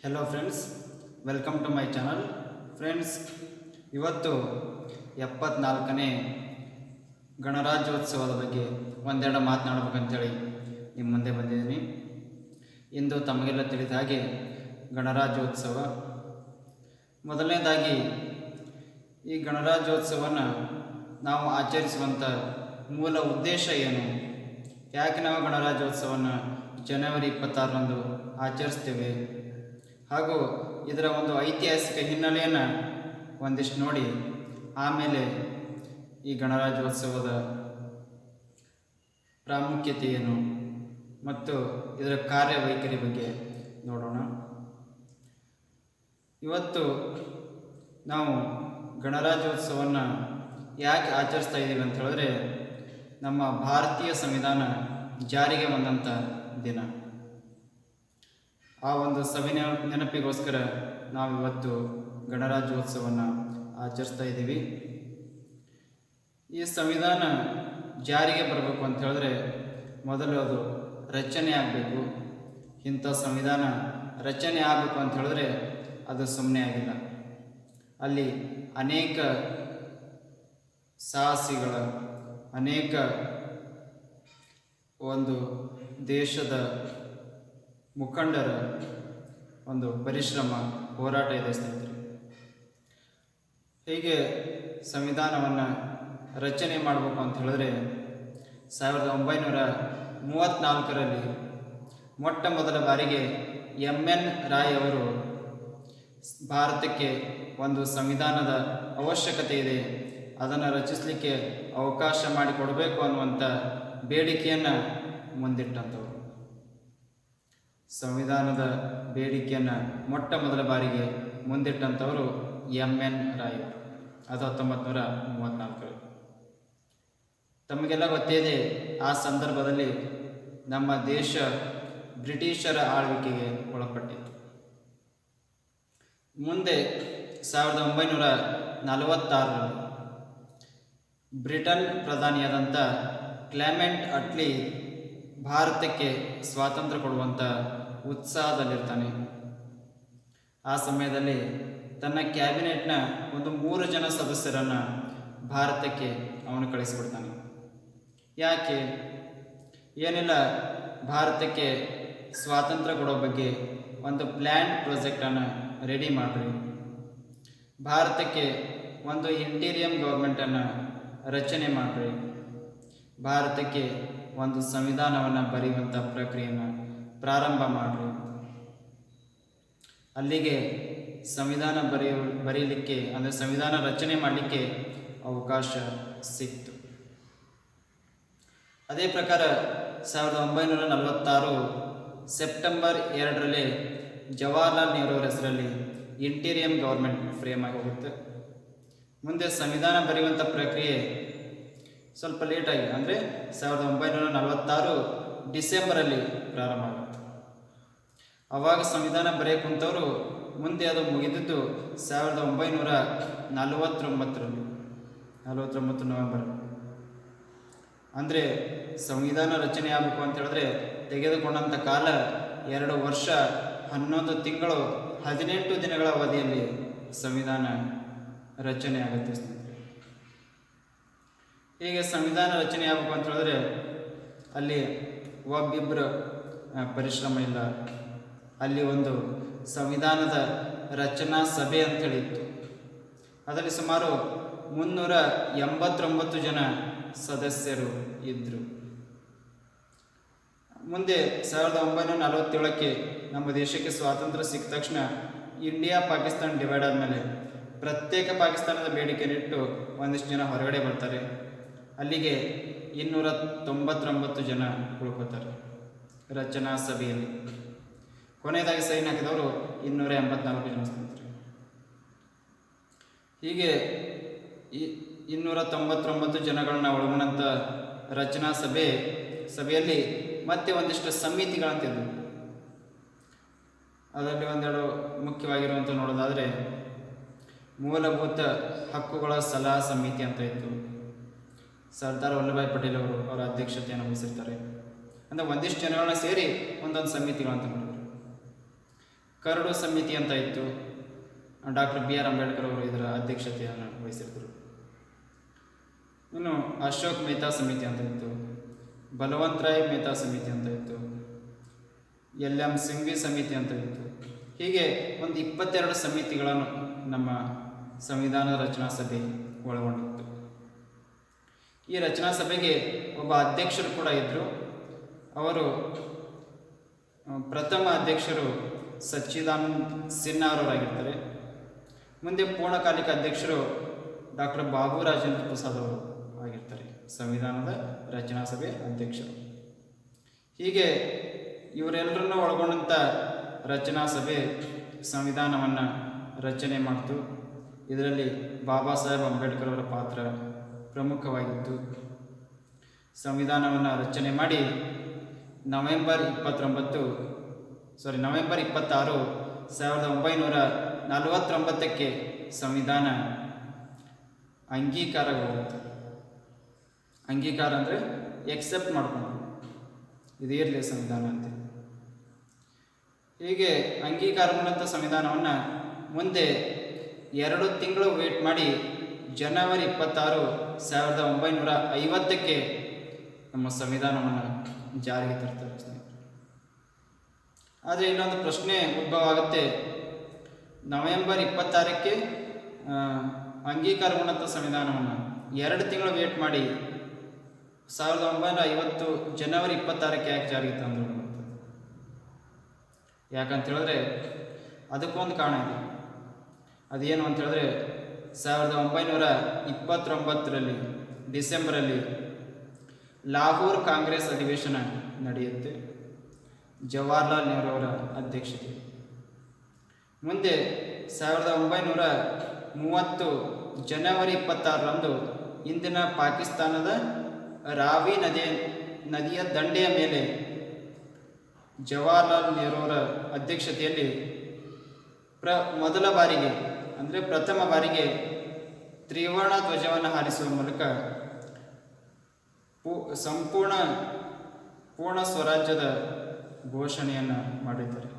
Hello friends, welcome to my channel. Friends, ಇವತ್ತು 74ನೇ ಗಣರಾಜ್ಯೋತ್ಸವದ ಬಗ್ಗೆ ಒಂದೆರಡು ಮಾತನಾಡಬೇಕಂತೇಳಿ ನಿಮ್ಮ ಮುಂದೆ ಬಂದಿದ್ದೀನಿ. ಇಂದು ತಮಗೆಲ್ಲ ತಿಳಿದ ಹಾಗೆ ಗಣರಾಜ್ಯೋತ್ಸವ. ಮೊದಲನೇದಾಗಿ ಈ ಗಣರಾಜ್ಯೋತ್ಸವವನ್ನು ನಾವು ಆಚರಿಸುವಂಥ ಮೂಲ ಉದ್ದೇಶ ಏನು, ಯಾಕೆ ನಾವು ಗಣರಾಜ್ಯೋತ್ಸವವನ್ನು ಜನವರಿ 26ರಂದು ಆಚರಿಸ್ತೇವೆ, ಹಾಗೂ ಇದರ ಒಂದು ಐತಿಹಾಸಿಕ ಹಿನ್ನೆಲೆಯನ್ನು ಒಂದಿಷ್ಟು ನೋಡಿ ಆಮೇಲೆ ಈ ಗಣರಾಜ್ಯೋತ್ಸವದ ಪ್ರಾಮುಖ್ಯತೆ ಏನು ಮತ್ತು ಇದರ ಕಾರ್ಯವೈಖರಿ ಬಗ್ಗೆ ನೋಡೋಣ. ಇವತ್ತು ನಾವು ಗಣರಾಜ್ಯೋತ್ಸವವನ್ನು ಯಾಕೆ ಆಚರಿಸ್ತಾ ಇದ್ದೀವಿ ಅಂತ ಹೇಳಿದ್ರೆ, ನಮ್ಮ ಭಾರತೀಯ ಸಂವಿಧಾನ ಜಾರಿಗೆ ಬಂದಂಥ ದಿನ. ಆ ಒಂದು ನೆನಪಿಗೋಸ್ಕರ ನಾವು ಇವತ್ತು ಗಣರಾಜ್ಯೋತ್ಸವವನ್ನು ಆಚರಿಸ್ತಾ ಇದ್ದೀವಿ. ಈ ಸಂವಿಧಾನ ಜಾರಿಗೆ ಬರಬೇಕು ಅಂತ ಹೇಳಿದ್ರೆ ಮೊದಲು ಅದು ರಚನೆ ಆಗಬೇಕು. ಇಂಥ ಸಂವಿಧಾನ ರಚನೆ ಆಗಬೇಕು ಅಂತ ಹೇಳಿದ್ರೆ ಅದು ಸುಮ್ಮನೆ ಆಗಿಲ್ಲ. ಅಲ್ಲಿ ಅನೇಕ ಸಾಹಸಿಗಳ, ಅನೇಕ ಒಂದು ದೇಶದ ಮುಖಂಡರ ಒಂದು ಪರಿಶ್ರಮ, ಹೋರಾಟ ಇದೆ ಸ್ನೇಹಿತರೆ. ಹೀಗೆ ಸಂವಿಧಾನವನ್ನು ರಚನೆ ಮಾಡಬೇಕು ಅಂತ ಹೇಳಿದ್ರೆ 1934ರಲ್ಲಿ ಮೊಟ್ಟ ಮೊದಲ ಬಾರಿಗೆ MN ರಾಯ್ ಅವರು ಭಾರತಕ್ಕೆ ಒಂದು ಸಂವಿಧಾನದ ಅವಶ್ಯಕತೆ ಇದೆ, ಅದನ್ನು ರಚಿಸಲಿಕ್ಕೆ ಅವಕಾಶ ಮಾಡಿಕೊಡಬೇಕು ಅನ್ನುವಂಥ ಬೇಡಿಕೆಯನ್ನು ಮುಂದಿಟ್ಟಂಥವರು. ಸಂವಿಧಾನದ ಬೇಡಿಕೆಯನ್ನು ಮೊಟ್ಟ ಮೊದಲ ಬಾರಿಗೆ ಮುಂದಿಟ್ಟಂಥವರು MN ರಾಯ್. ಅದು 1934. ತಮಗೆಲ್ಲ ಗೊತ್ತಿದೆ, ಆ ಸಂದರ್ಭದಲ್ಲಿ ನಮ್ಮ ದೇಶ ಬ್ರಿಟಿಷರ ಆಳ್ವಿಕೆಗೆ ಒಳಪಟ್ಟಿತ್ತು. ಮುಂದೆ 1946ರಲ್ಲಿ ಬ್ರಿಟನ್ ಪ್ರಧಾನಿಯಾದಂಥ ಕ್ಲೆಮೆಂಟ್ ಅಟ್ಲಿ ಭಾರತಕ್ಕೆ ಸ್ವಾತಂತ್ರ್ಯ ಕೊಡುವಂಥ ಉತ್ಸಾಹದಲ್ಲಿರ್ತಾನೆ. ಆ ಸಮಯದಲ್ಲಿ ತನ್ನ ಕ್ಯಾಬಿನೆಟ್ನ ಒಂದು 3 ಜನ ಸದಸ್ಯರನ್ನು ಭಾರತಕ್ಕೆ ಅವನು ಕಳಿಸಿಬಿಡ್ತಾನೆ. ಯಾಕೆ? ಏನಿಲ್ಲ, ಭಾರತಕ್ಕೆ ಸ್ವಾತಂತ್ರ್ಯ ಕೊಡೋ ಬಗ್ಗೆ ಒಂದು ಪ್ಲ್ಯಾನ್ ಪ್ರಾಜೆಕ್ಟನ್ನು ರೆಡಿ ಮಾಡಿರಿ, ಭಾರತಕ್ಕೆ ಒಂದು ಇಂಟೀರಿಯಂ ಗೌರ್ಮೆಂಟನ್ನು ರಚನೆ ಮಾಡಿರಿ, ಭಾರತಕ್ಕೆ ಒಂದು ಸಂವಿಧಾನವನ್ನು ಬರೆಯುವಂಥ ಪ್ರಕ್ರಿಯೆಯನ್ನು ಪ್ರಾರಂಭ ಮಾಡಿರಿ. ಅಲ್ಲಿಗೆ ಸಂವಿಧಾನ ಬರೆಯಲಿಕ್ಕೆ ಅಂದರೆ ಸಂವಿಧಾನ ರಚನೆ ಮಾಡಲಿಕ್ಕೆ ಅವಕಾಶ ಸಿಕ್ತು. ಅದೇ ಪ್ರಕಾರ 1946 ಸೆಪ್ಟೆಂಬರ್ 2ರಲ್ಲಿ ಜವಾಹರ್ಲಾಲ್ ನೆಹರು ಅವರ ಹೆಸರಲ್ಲಿ ಇಂಟೀರಿಯಂ ಗೌರ್ಮೆಂಟ್ ಫ್ರೇಮ್ ಆಗಿ ಹೋಗುತ್ತೆ. ಮುಂದೆ ಸಂವಿಧಾನ ಬರೆಯುವಂಥ ಪ್ರಕ್ರಿಯೆ ಸ್ವಲ್ಪ ಲೇಟಾಗಿ, ಅಂದರೆ 1946 ಡಿಸೆಂಬರಲ್ಲಿ ಪ್ರಾರಂಭ ಆಗುತ್ತೆ. ಆವಾಗ ಸಂವಿಧಾನ ಬರೆಯಕ್ಕೆ ಕುಂತವರು ಮುಂದೆ ಅದು ಮುಗಿದಿದ್ದು 1949 ನವೆಂಬರ್. ಅಂದರೆ ಸಂವಿಧಾನ ರಚನೆ ಆಗಬೇಕು ಅಂತ ಹೇಳಿದ್ರೆ ತೆಗೆದುಕೊಂಡಂಥ ಕಾಲ 2 ವರ್ಷ 11 ತಿಂಗಳು 18 ದಿನಗಳ ಅವಧಿಯಲ್ಲಿ ಸಂವಿಧಾನ ರಚನೆ ಆಗುತ್ತೆ ಸ್ನೇಹಿತರೆ. ಹೀಗೆ ಸಂವಿಧಾನ ರಚನೆ ಆಗಬೇಕು ಅಂತ ಹೇಳಿದ್ರೆ ಅಲ್ಲಿ ಒಬ್ಬಿಬ್ಬರು ಪರಿಶ್ರಮ ಇಲ್ಲ. ಅಲ್ಲಿ ಒಂದು ಸಂವಿಧಾನದ ರಚನಾ ಸಭೆ ಅಂತೇಳಿ ಇತ್ತು. ಅದರಲ್ಲಿ ಸುಮಾರು 389 ಜನ ಸದಸ್ಯರು ಇದ್ದರು. ಮುಂದೆ 1947ಕ್ಕೆ ನಮ್ಮ ದೇಶಕ್ಕೆ ಸ್ವಾತಂತ್ರ್ಯ ಸಿಕ್ಕ ತಕ್ಷಣ ಇಂಡಿಯಾ ಪಾಕಿಸ್ತಾನ ಡಿವೈಡ್ ಆದಮೇಲೆ ಪ್ರತ್ಯೇಕ ಪಾಕಿಸ್ತಾನದ ಬೇಡಿಕೆನಿಟ್ಟು ಒಂದಿಷ್ಟು ಜನ ಹೊರಗಡೆ ಬರ್ತಾರೆ. ಅಲ್ಲಿಗೆ 299 ಜನ ಉಳ್ಕೋತಾರೆ ರಚನಾ ಸಭೆಯಲ್ಲಿ. ಕೊನೆಯದಾಗಿ ಸೈನ್ ಹಾಕಿದವರು 284 ಜನ ಸ್ನೇಹಿತರೆ. ಹೀಗೆ 299 ಜನಗಳನ್ನ ಒಳಗೊಂಡಂಥ ರಚನಾ ಸಭೆಯಲ್ಲಿ ಮತ್ತೆ ಒಂದಿಷ್ಟು ಸಮಿತಿಗಳಂತಿದ್ವು. ಅದರಲ್ಲಿ ಒಂದೆರಡು ಮುಖ್ಯವಾಗಿರುವಂಥ ನೋಡೋದಾದರೆ ಮೂಲಭೂತ ಹಕ್ಕುಗಳ ಸಲಹಾ ಸಮಿತಿ ಅಂತ ಇತ್ತು. ಸರ್ದಾರ್ ವಲ್ಲಭಾಯ್ ಪಟೇಲ್ ಅವರು ಅವರ ಅಧ್ಯಕ್ಷತೆಯನ್ನು ವಹಿಸಿರ್ತಾರೆ. ಅಂದರೆ ಒಂದಿಷ್ಟು ಜನಗಳನ್ನ ಸೇರಿ ಒಂದೊಂದು ಸಮಿತಿಗಳಂತ ಮಾಡಿದ್ರು. ಕರಡು ಸಮಿತಿ ಅಂತ ಇತ್ತು. ಡಾಕ್ಟರ್ BR ಅಂಬೇಡ್ಕರ್ ಅವರು ಇದರ ಅಧ್ಯಕ್ಷತೆಯನ್ನು ವಹಿಸಿದ್ರು. ಇನ್ನು ಅಶೋಕ್ ಮೆಹ್ತಾ ಸಮಿತಿ ಅಂತ ಇತ್ತು, ಬಲವಂತ್ ರಾಯ್ ಮೆಹ್ತಾ ಸಮಿತಿ ಅಂತ ಇತ್ತು, LM ಸಿಂಘ್ವಿ ಸಮಿತಿ ಅಂತ ಇತ್ತು. ಹೀಗೆ ಒಂದು 22 ಸಮಿತಿಗಳನ್ನು ನಮ್ಮ ಸಂವಿಧಾನ ರಚನಾ ಸಭೆ ಒಳಗೊಂಡಿತ್ತು. ಈ ರಚನಾ ಸಭೆಗೆ ಒಬ್ಬ ಅಧ್ಯಕ್ಷರು ಕೂಡ ಇದ್ದರು. ಅವರು ಪ್ರಥಮ ಅಧ್ಯಕ್ಷರು ಸಚ್ಚಿದಾನಂದ್ ಸಿನ್ಹಾ ಅವರಾಗಿರ್ತಾರೆ. ಮುಂದೆ ಪೂರ್ಣಕಾಲಿಕ ಅಧ್ಯಕ್ಷರು ಡಾಕ್ಟರ್ ಬಾಬು ರಾಜೇಂದ್ರ ಪ್ರಸಾದ್ ಅವರು ಆಗಿರ್ತಾರೆ, ಸಂವಿಧಾನದ ರಚನಾ ಸಭೆ ಅಧ್ಯಕ್ಷರು. ಹೀಗೆ ಇವರೆಲ್ಲರನ್ನೂ ಒಳಗೊಂಡಂಥ ರಚನಾ ಸಭೆ ಸಂವಿಧಾನವನ್ನು ರಚನೆ ಮಾಡಿತು. ಇದರಲ್ಲಿ ಬಾಬಾ ಸಾಹೇಬ್ ಅಂಬೇಡ್ಕರ್ ಅವರ ಪಾತ್ರ ಪ್ರಮುಖವಾಗಿತ್ತು. ಸಂವಿಧಾನವನ್ನು ರಚನೆ ಮಾಡಿ ನವೆಂಬರ್ 26, 1949ಕ್ಕೆ ಸಂವಿಧಾನ ಅಂಗೀಕಾರವಾಗುತ್ತೆ. ಅಂಗೀಕಾರ ಅಂದರೆ ಎಕ್ಸೆಪ್ಟ್ ಮಾಡ್ಕೊಂಡು ಇದು ಇರಲಿ ಸಂವಿಧಾನ ಅಂತ. ಹೀಗೆ ಅಂಗೀಕಾರಗೊಂಡಂಥ ಸಂವಿಧಾನವನ್ನು ಮುಂದೆ 2 ತಿಂಗಳು ವೇಟ್ ಮಾಡಿ ಜನವರಿ 26, 1950ಕ್ಕೆ ನಮ್ಮ ಸಂವಿಧಾನವನ್ನು ಜಾರಿಗೆ ತರ್ತಾರೆ ಸ್ನೇಹಿತರೆ. ಆದರೆ ಇನ್ನೊಂದು ಪ್ರಶ್ನೆ ಉದ್ಭವ ಆಗುತ್ತೆ. ನವೆಂಬರ್ 26ಕ್ಕೆ ಅಂಗೀಕಾರಗೊಂಡಂಥ ಸಂವಿಧಾನವನ್ನು 2 ತಿಂಗಳು ವೇಟ್ ಮಾಡಿ 1950 ಜನವರಿ 26ಕ್ಕೆ ಯಾಕೆ ಜಾರಿಗೆ ತಂದರು? ಯಾಕಂತ ಹೇಳಿದ್ರೆ ಅದಕ್ಕೊಂದು ಕಾರಣ ಇದೆ. ಅದೇನು ಅಂತ ಹೇಳಿದ್ರೆ 1929ರಲ್ಲಿ ಡಿಸೆಂಬರಲ್ಲಿ ಲಾಹೋರ್ ಕಾಂಗ್ರೆಸ್ ಅಧಿವೇಶನ ನಡೆಯುತ್ತೆ, ಜವಾಹರ್ಲಾಲ್ ನೆಹರು ಅವರ ಅಧ್ಯಕ್ಷತೆ. ಮುಂದೆ 1930 ಜನವರಿ 26ರಂದು ಇಂದಿನ ಪಾಕಿಸ್ತಾನದ ರಾವಿ ನದಿಯ ದಂಡೆಯ ಮೇಲೆ ಜವಾಹರ್ಲಾಲ್ ನೆಹರು ಅವರ ಅಧ್ಯಕ್ಷತೆಯಲ್ಲಿ ಮೊದಲ ಬಾರಿಗೆ ಅಂದರೆ ಪ್ರಥಮ ಬಾರಿಗೆ ತ್ರಿವರ್ಣ ಧ್ವಜವನ್ನು ಹಾರಿಸುವ ಮೂಲಕ ಪೂರ್ಣ ಸ್ವರಾಜ್ಯದ ಘೋಷಣೆಯನ್ನು ಮಾಡಿದ್ದಾರೆ.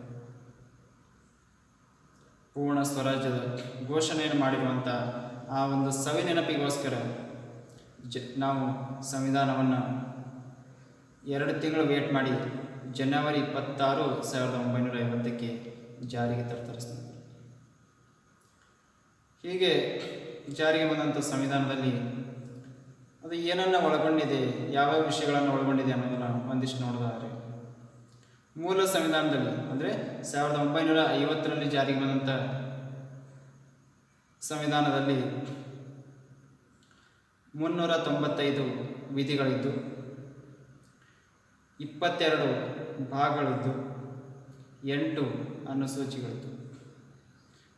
ಪೂರ್ಣ ಸ್ವರಾಜ್ಯದ ಘೋಷಣೆಯನ್ನು ಮಾಡಿರುವಂಥ ಆ ಒಂದು ಸವಿ ನೆನಪಿಗೋಸ್ಕರ ನಾವು ಸಂವಿಧಾನವನ್ನು 2 ತಿಂಗಳು ವೇಟ್ ಮಾಡಿ ಜನವರಿ 26, 1950ಕ್ಕೆ ಜಾರಿಗೆ ತರ್ತಾರೆ. ಹೀಗೆ ಜಾರಿಗೆ ಬಂದಂಥ ಸಂವಿಧಾನದಲ್ಲಿ ಅದು ಏನನ್ನು ಒಳಗೊಂಡಿದೆ, ಯಾವ್ಯಾವ ವಿಷಯಗಳನ್ನು ಒಳಗೊಂಡಿದೆ ಅನ್ನೋದನ್ನು ಒಂದಿಷ್ಟು ನೋಡಿದರೆ, ಮೂಲ ಸಂವಿಧಾನದಲ್ಲಿ ಅಂದರೆ 1950ರಲ್ಲಿ ಜಾರಿಗೆ ಬಂದಂಥ ಸಂವಿಧಾನದಲ್ಲಿ 395 ವಿಧಿಗಳಿದ್ದು 22 ಭಾಗಗಳಿದ್ದು 8 ಅನುಸೂಚಿಗಳಿದ್ದು.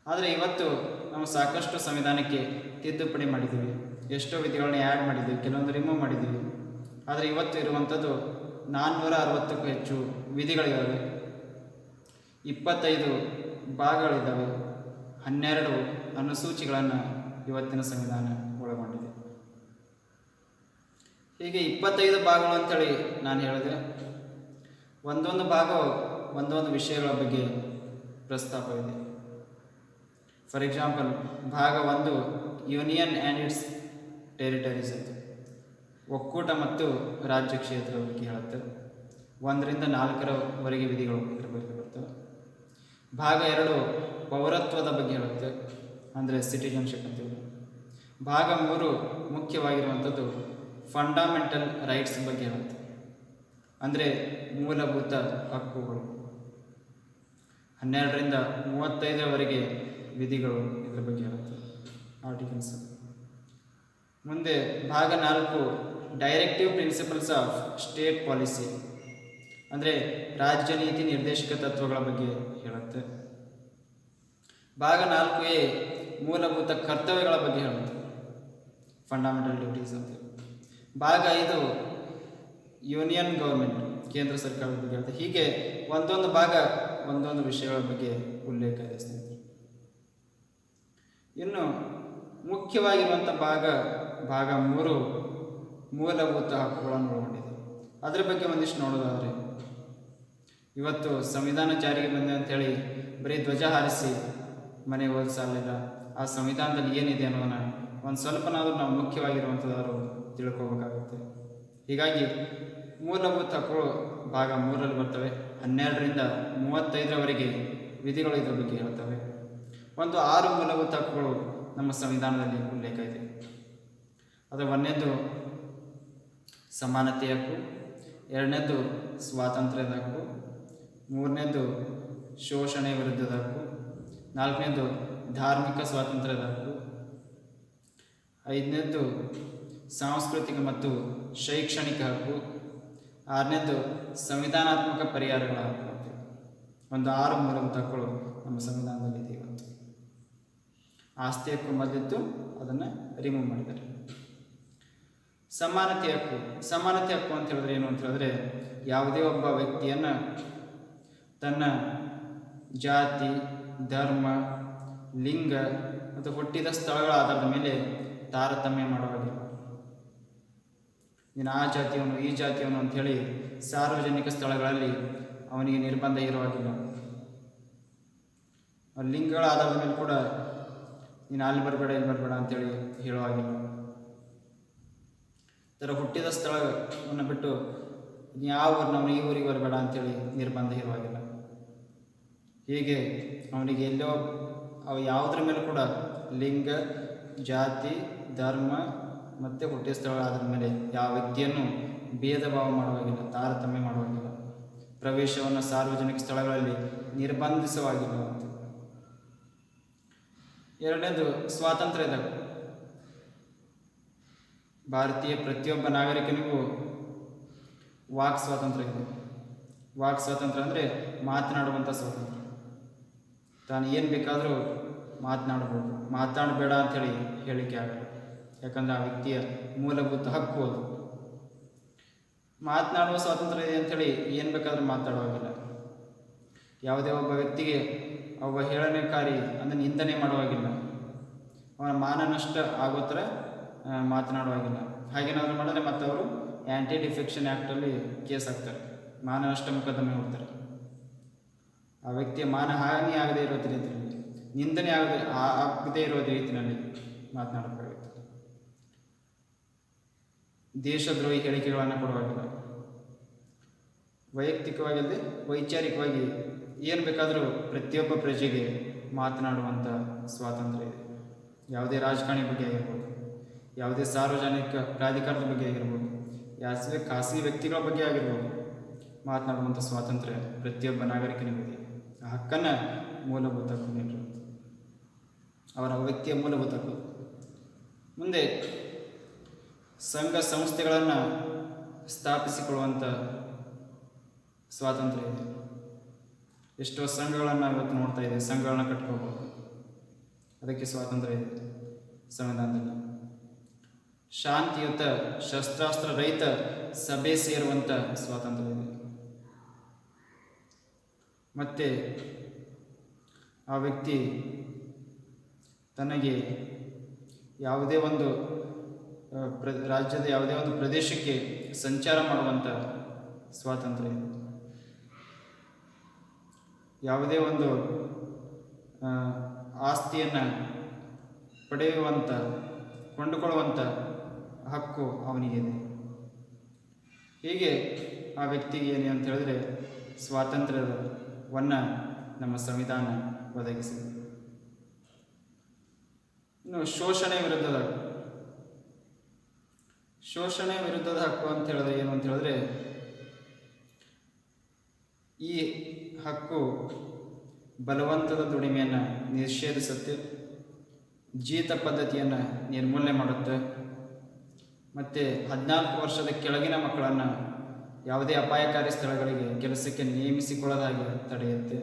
ಆದರೆ ಇವತ್ತು ನಾವು ಸಾಕಷ್ಟು ಸಂವಿಧಾನಕ್ಕೆ ತಿದ್ದುಪಡಿ ಮಾಡಿದ್ದೀವಿ, ಎಷ್ಟೋ ವಿಧಿಗಳನ್ನ ಆ್ಯಡ್ ಮಾಡಿದ್ದೀವಿ, ಕೆಲವೊಂದು ರಿಮೂವ್ ಮಾಡಿದ್ದೀವಿ. ಆದರೆ ಇವತ್ತು ಇರುವಂಥದ್ದು 460ಕ್ಕೂ ಹೆಚ್ಚು ವಿಧಿಗಳಿದ್ದಾವೆ, 25 ಭಾಗಗಳಿದ್ದಾವೆ, 12 ಅನುಸೂಚಿಗಳನ್ನು ಇವತ್ತಿನ ಸಂವಿಧಾನ ಒಳಗೊಂಡಿದೆ. ಹೀಗೆ 25 ಭಾಗಗಳು ಅಂಥೇಳಿ ನಾನು ಹೇಳಿದೆ. ಒಂದೊಂದು ಭಾಗವು ಒಂದೊಂದು ವಿಷಯಗಳ ಬಗ್ಗೆ ಪ್ರಸ್ತಾಪವಿದೆ. ಫಾರ್ ಎಕ್ಸಾಂಪಲ್, ಭಾಗ 1 ಯೂನಿಯನ್ ಆ್ಯಂಡ್ ಇಟ್ಸ್ ಟೆರಿಟರೀಸ್ ಅಂತ, ಒಕ್ಕೂಟ ಮತ್ತು ರಾಜ್ಯ ಕ್ಷೇತ್ರದ ಬಗ್ಗೆ ಹೇಳುತ್ತೆ. 1ರಿಂದ 4ರವರೆಗೆ ವಿಧಿಗಳು ಇದರ ಬಗ್ಗೆ ಬರ್ತವೆ. ಭಾಗ 2 ಪೌರತ್ವದ ಬಗ್ಗೆ ಹೇಳುತ್ತೆ, ಅಂದರೆ ಸಿಟಿಜನ್ಶಿಪ್ ಅಂತೀವಿ. ಭಾಗ 3 ಮುಖ್ಯವಾಗಿರುವಂಥದ್ದು ಫಂಡಮೆಂಟಲ್ ರೈಟ್ಸ್ ಬಗ್ಗೆ ಹೇಳುತ್ತೆ, ಅಂದರೆ ಮೂಲಭೂತ ಹಕ್ಕುಗಳು. 12ರಿಂದ 35ರವರೆಗೆ ವಿಧಿಗಳು ಇದರ ಬಗ್ಗೆ ಹೇಳುತ್ತೆ, ಆರ್ಟಿಕಲ್ಸ್. ಮುಂದೆ ಭಾಗ 4 directive principles of state policy, ಅಂದರೆ ರಾಜ್ಯ ನೀತಿ ನಿರ್ದೇಶಕ ತತ್ವಗಳ ಬಗ್ಗೆ ಹೇಳುತ್ತೆ. ಭಾಗ 4A ಮೂಲಭೂತ ಕರ್ತವ್ಯಗಳ ಬಗ್ಗೆ ಹೇಳುತ್ತೆ, ಫಂಡಮೆಂಟಲ್ ಡ್ಯೂಟೀಸ್ ಅಂತ. ಭಾಗ 5 ಯೂನಿಯನ್ ಗೌರ್ಮೆಂಟ್, ಕೇಂದ್ರ ಸರ್ಕಾರದ ಬಗ್ಗೆ ಹೇಳುತ್ತೆ. ಹೀಗೆ ಒಂದೊಂದು ಭಾಗ ಒಂದೊಂದು ವಿಷಯಗಳ ಬಗ್ಗೆ ಉಲ್ಲೇಖ ಇದೆ ಸ್ನೇಹಿತರೆ. ಇನ್ನು ಮುಖ್ಯವಾಗಿರುವಂಥ ಭಾಗ 3 ಮೂಲಭೂತ ಹಕ್ಕುಗಳನ್ನು ಒಳಗೊಂಡಿದೆ. ಅದರ ಬಗ್ಗೆ ಒಂದಿಷ್ಟು ನೋಡೋದಾದರೆ, ಇವತ್ತು ಸಂವಿಧಾನ ಜಾರಿಗೆ ಬಂದೆ ಅಂಥೇಳಿ ಬರೀ ಧ್ವಜ ಹಾರಿಸಿ ಮನೆಗೆ ಹೋಗಿ ಸಾಲಿಲ್ಲ. ಆ ಸಂವಿಧಾನದಲ್ಲಿ ಏನಿದೆ ಅನ್ನೋದನ್ನ ಒಂದು ಸ್ವಲ್ಪನಾದರೂ ನಾವು ಮುಖ್ಯವಾಗಿರುವಂಥದ್ದು ತಿಳ್ಕೋಬೇಕಾಗುತ್ತೆ. ಹೀಗಾಗಿ ಮೂಲಭೂತ ಹಕ್ಕುಗಳು ಭಾಗ 3ರಲ್ಲಿ ಬರ್ತವೆ. 12ರಿಂದ 35ರವರೆಗೆ ವಿಧಿಗಳು ಇದರ ಬಗ್ಗೆ ಹೇಳ್ತವೆ. ಒಂದು 6 ಮೂಲಭೂತ ಹಕ್ಕುಗಳು ನಮ್ಮ ಸಂವಿಧಾನದಲ್ಲಿ ಉಲ್ಲೇಖ ಇದೆ. ಅದು 1ನೇದು ಸಮಾನತೆಯ ಹಕ್ಕು, 2ನೇದು ಸ್ವಾತಂತ್ರ್ಯದ ಹಕ್ಕು, 3ನೇದು ಶೋಷಣೆ ವಿರುದ್ಧದ ಹಕ್ಕು, 4ನೇದು ಧಾರ್ಮಿಕ ಸ್ವಾತಂತ್ರ್ಯದ ಹಕ್ಕು, 5ನೇದು ಸಾಂಸ್ಕೃತಿಕ ಮತ್ತು ಶೈಕ್ಷಣಿಕ ಹಕ್ಕು, 6ನೇದು ಸಂವಿಧಾನಾತ್ಮಕ ಪರಿಹಾರಗಳ ಹಕ್ಕು. ಒಂದು 6 ಮೂಲಭೂತ ಹಕ್ಕುಗಳು ನಮ್ಮ ಸಂವಿಧಾನದಲ್ಲಿ ಇದೆ. ಇವತ್ತು ಆಸ್ತಿ ಹಕ್ಕು ಮೊದಲಿತ್ತು, ಅದನ್ನು ರಿಮೂವ್ ಮಾಡಿದ್ದಾರೆ. ಸಮಾನತೆ ಹಕ್ಕು. ಸಮಾನತೆ ಹಕ್ಕು ಅಂತ ಹೇಳಿದ್ರೆ ಏನು ಅಂತ ಹೇಳಿದ್ರೆ, ಯಾವುದೇ ಒಬ್ಬ ವ್ಯಕ್ತಿಯನ್ನು ತನ್ನ ಜಾತಿ, ಧರ್ಮ, ಲಿಂಗ ಮತ್ತು ಹುಟ್ಟಿದ ಸ್ಥಳಗಳ ಆಧಾರದ ಮೇಲೆ ತಾರತಮ್ಯ ಮಾಡುವಾಗಿಲ್ಲ. ನೀನು ಆ ಜಾತಿಯವನು, ಈ ಜಾತಿಯವನು ಅಂಥೇಳಿ ಸಾರ್ವಜನಿಕ ಸ್ಥಳಗಳಲ್ಲಿ ಅವನಿಗೆ ನಿರ್ಬಂಧ ಇರುವಾಗಿಲ್ಲ. ಲಿಂಗಗಳ ಆಧಾರದ ಮೇಲೆ ಕೂಡ ನೀನು ಅಲ್ಲಿ ಬರಬೇಡ, ಇಲ್ಲಿ ಬರಬೇಡ ಅಂಥೇಳಿ ಹೇಳುವಾಗಿಲ್ಲ. ಥರ ಹುಟ್ಟಿದ ಸ್ಥಳವನ್ನು ಬಿಟ್ಟು ಯಾವ ಊರಿನವನು ಈ ಊರಿಗೆ ಬರಬೇಡ ಅಂಥೇಳಿ ನಿರ್ಬಂಧ ಇರುವಾಗಿಲ್ಲ. ಹೀಗೆ ಅವನಿಗೆ ಎಲ್ಲೋ ಅವು ಯಾವುದರ ಮೇಲೆ ಕೂಡ ಲಿಂಗ, ಜಾತಿ, ಧರ್ಮ ಮತ್ತು ಹುಟ್ಟಿದ ಸ್ಥಳ ಆದ್ರ ಮೇಲೆ ಯಾವ ವ್ಯಕ್ತಿಯನ್ನು ಭೇದ ಭಾವ ಮಾಡುವಾಗಿಲ್ಲ, ತಾರತಮ್ಯ ಮಾಡುವಾಗಿಲ್ಲ. ಪ್ರವೇಶವನ್ನು ಸಾರ್ವಜನಿಕ ಸ್ಥಳಗಳಲ್ಲಿ ನಿರ್ಬಂಧಿಸುವಾಗಿಲ್ಲ. 2ನೇದು ಸ್ವಾತಂತ್ರ್ಯದ ಹಕ್ಕು. ಭಾರತೀಯ ಪ್ರತಿಯೊಬ್ಬ ನಾಗರಿಕನಿಗೂ ವಾಕ್ ಸ್ವಾತಂತ್ರ್ಯ ಇದೆ. ವಾಕ್ ಸ್ವಾತಂತ್ರ್ಯ ಅಂದರೆ ಮಾತನಾಡುವಂಥ ಸ್ವಾತಂತ್ರ್ಯ. ತಾನು ಏನು ಬೇಕಾದರೂ ಮಾತನಾಡ್ಬೋದು, ಮಾತನಾಡಬೇಡ ಅಂಥೇಳಿ ಹೇಳಿಕೆ ಆಗಲ್ಲ. ಯಾಕಂದರೆ ಆ ವ್ಯಕ್ತಿಯ ಮೂಲಭೂತ ಹಕ್ಕು ಅದು. ಮಾತನಾಡುವ ಸ್ವಾತಂತ್ರ್ಯ ಇದೆ ಅಂಥೇಳಿ ಏನು ಬೇಕಾದರೂ ಮಾತಾಡುವಾಗಿಲ್ಲ. ಯಾವುದೇ ಒಬ್ಬ ವ್ಯಕ್ತಿಗೆ ಅವಹೇಳನಕಾರಿ ಅಂದರೆ ನಿಂದನೆ ಮಾಡುವಾಗಿಲ್ಲ. ಅವನ ಮಾನನಷ್ಟ ಆಗೋ ಥರ ಮಾತನಾಡುವಾಗಿಲ್ಲ. ಹಾಗೇನಾದರೂ ಮಾಡಿದ್ರೆ ಮತ್ತು ಅವರು ಆ್ಯಂಟಿ ಡಿಫೆಕ್ಷನ್ ಆ್ಯಕ್ಟಲ್ಲಿ ಕೇಸ್ ಹಾಕ್ತಾರೆ, ಮಾನನಷ್ಟ ಮೊಕದ್ದಮೆ ಹೋಗ್ತಾರೆ. ಆ ವ್ಯಕ್ತಿಯ ಮಾನಹಾನಿ ಆಗದೇ ಇರೋ ರೀತಿಯಲ್ಲಿ, ನಿಂದನೆ ಆಗದೇ ಇರೋ ರೀತಿಯಲ್ಲಿ ಮಾತನಾಡಬೇಕಾಗುತ್ತೆ. ದೇಶದ್ರೋಹಿ ಹೇಳಿಕೆಗಳನ್ನು ಕೊಡುವಾಗಿಲ್ಲ. ವೈಯಕ್ತಿಕವಾಗಿಲ್ಲದೆ ವೈಚಾರಿಕವಾಗಿ ಏನು ಬೇಕಾದರೂ ಪ್ರತಿಯೊಬ್ಬ ಪ್ರಜೆಗೆ ಮಾತನಾಡುವಂಥ ಸ್ವಾತಂತ್ರ್ಯ ಇದೆ. ಯಾವುದೇ ರಾಜಕಾರಣಿ ಬಗ್ಗೆ ಆಗಿರ್ಬೋದು, ಯಾವುದೇ ಸಾರ್ವಜನಿಕ ಪ್ರಾಧಿಕಾರದ ಬಗ್ಗೆ ಆಗಿರ್ಬೋದು, ಯಾವುದೇ ಖಾಸಗಿ ವ್ಯಕ್ತಿಗಳ ಬಗ್ಗೆ ಆಗಿರ್ಬೋದು, ಮಾತನಾಡುವಂಥ ಸ್ವಾತಂತ್ರ್ಯ ಪ್ರತಿಯೊಬ್ಬ ನಾಗರಿಕನಿಗಿದೆ. ಆ ಹಕ್ಕನ್ನು ಮೂಲಭೂತ ಹಕ್ಕು ನೀಡಿರುತ್ತೆ, ಅವರ ವ್ಯಕ್ತಿಯ ಮೂಲಭೂತ ಹಕ್ಕು. ಮುಂದೆ ಸಂಘ ಸಂಸ್ಥೆಗಳನ್ನು ಸ್ಥಾಪಿಸಿಕೊಳ್ಳುವಂಥ ಸ್ವಾತಂತ್ರ್ಯ ಇದೆ. ಎಷ್ಟೋ ಸಂಘಗಳನ್ನು ಇವತ್ತು ನೋಡ್ತಾ ಇದೆ, ಸಂಘಗಳನ್ನ ಕಟ್ಕೋಬೋದು, ಅದಕ್ಕೆ ಸ್ವಾತಂತ್ರ್ಯ ಇದೆ ಸಂವಿಧಾನದಲ್ಲಿ. ಶಾಂತಿಯುತ ಶಸ್ತ್ರಾಸ್ತ್ರ ರಹಿತ ಸಭೆ ಸೇರುವಂಥ ಸ್ವಾತಂತ್ರ್ಯ ಇದೆ. ಮತ್ತು ಆ ವ್ಯಕ್ತಿ ತನಗೆ ಯಾವುದೇ ಒಂದು ರಾಜ್ಯದ ಯಾವುದೇ ಒಂದು ಪ್ರದೇಶಕ್ಕೆ ಸಂಚಾರ ಮಾಡುವಂಥ ಸ್ವಾತಂತ್ರ್ಯ ಇದೆ. ಯಾವುದೇ ಒಂದು ಆಸ್ತಿಯನ್ನು ಪಡೆಯುವಂಥ, ಕೊಂಡುಕೊಳ್ಳುವಂಥ ಹಕ್ಕು ಅವನಿಗಿದೆ. ಹೀಗೆ ಆ ವ್ಯಕ್ತಿಗೆ ಏನು ಅಂತ ಹೇಳಿದ್ರೆ ಸ್ವಾತಂತ್ರ್ಯವನ್ನು ನಮ್ಮ ಸಂವಿಧಾನ ಒದಗಿಸಿದೆ. ಇನ್ನು ಶೋಷಣೆ ವಿರುದ್ಧದ ಹಕ್ಕು. ಶೋಷಣೆ ವಿರುದ್ಧದ ಹಕ್ಕು ಅಂತ ಹೇಳಿದ್ರೆ ಏನು ಅಂತ ಹೇಳಿದ್ರೆ, ಈ ಹಕ್ಕು ಬಲವಂತದ ದುಡಿಮೆಯನ್ನು ನಿಷೇಧಿಸುತ್ತೆ, ಜೀತ ಪದ್ಧತಿಯನ್ನು ನಿರ್ಮೂಲನೆ ಮಾಡುತ್ತೆ, ಮತ್ತು 14 ವರ್ಷದ ಕೆಳಗಿನ ಮಕ್ಕಳನ್ನು ಯಾವುದೇ ಅಪಾಯಕಾರಿ ಸ್ಥಳಗಳಿಗೆ ಕೆಲಸಕ್ಕೆ ನೇಮಿಸಿಕೊಳ್ಳದಾಗಿ ತಡೆಯುತ್ತೆ,